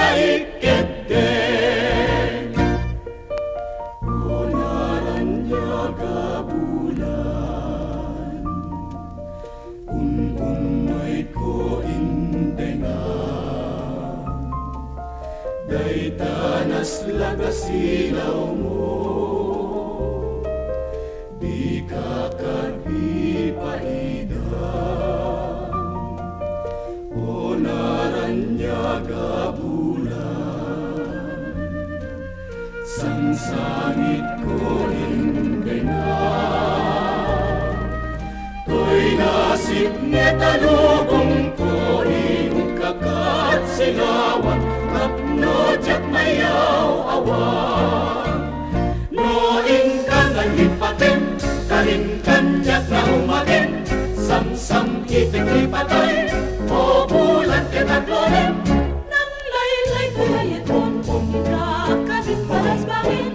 kaikedeng. O naranyaga bulan, unoy ko indenga, daytanas lagasilaw mo, di ka karpipaidang. O naranyaga bulan, sangsangit ko indenga, to'y nasip netalubong ko ing kakat silawan, kapno jak mayaw awan. No ingkan ang hipatin, kanin kanyak na umatin, sam-sam itik ipatay, o bulan kitaglorin. Nang laylay kayat mon, kakabit palas bangin,